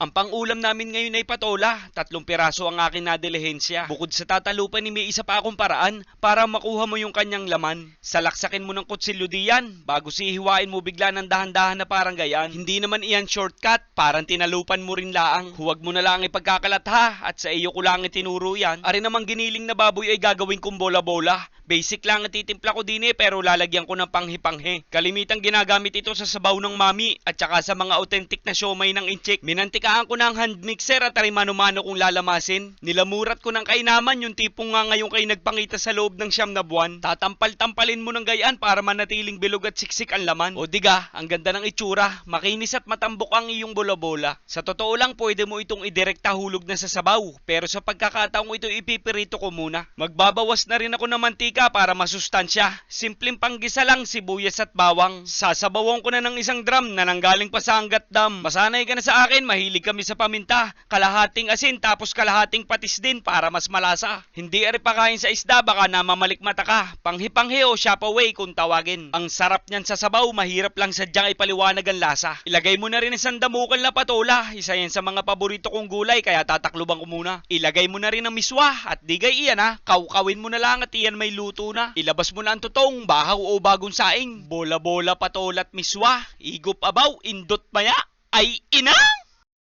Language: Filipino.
Ang pangulam namin ngayon ay patola. 3 piraso ang akin na dilihensya. Bukod sa tatalupan ni may isa pa akong paraan para makuha mo yung kanyang laman. Salaksakin mo ng kutsilyo diyan bago sihiwain mo bigla ng dahan-dahan na parang gayan. Hindi naman iyan shortcut, parang tinalupan mo rin laang. Huwag mo na lang ipagkakalat ha, at sa iyo ko lang itinuro yan. Ari namang giniling na baboy ay gagawin kong bola-bola. Basic lang ang titimpla ko din pero lalagyan ko ng panghi-panghi. Kalimitang ginagamit ito sa sabaw ng mami at saka sa mga authentic na siomay ng inchik. Minantikaan ko ng hand mixer at ari mano-mano kong lalamasin. Nilamurat ko ng kainaman yung tipong nga ngayon kayo nagpangita sa loob ng 9 na buwan. Tatampal-tampalin mo ng gayaan para manatiling bilog at siksik ang laman. O diga, ang ganda ng itsura. Makinis at matambok ang iyong bola-bola. Sa totoo lang, pwede mo itong idirekta hulog na sa sabaw. Pero sa pagkakataong ito ipipirito ko muna. Magbabawas na rin ako ng mantika para masustansya. Simpleng panggisa lang, sibuyas at bawang. Sasabawan ko na ng isang drum na nanggaling pa sa Angat Dam. Masanay ka na sa akin, mahilig kami sa paminta. Kalahating asin tapos kalahating patis din para mas malasa. Hindi ari pakain sa isda, baka namamalik mata ka. Panghi-panghi o shop away kung tawagin. Ang sarap niyan sa sabaw, mahirap lang sadyang ipaliwanag ang lasa. Ilagay mo na rin isang damukal na patola. Isa yan sa mga paborito kong gulay kaya tatakluban ko muna. Ilagay mo na rin ang miswa at digay iyan ha. Kaukawin mo na lang at iyan may luto na. Ilabas mo na ang tutong, bahaw o bagong saing. Bola-bola, patola at miswa. Igup abaw, indot maya. Ay inang!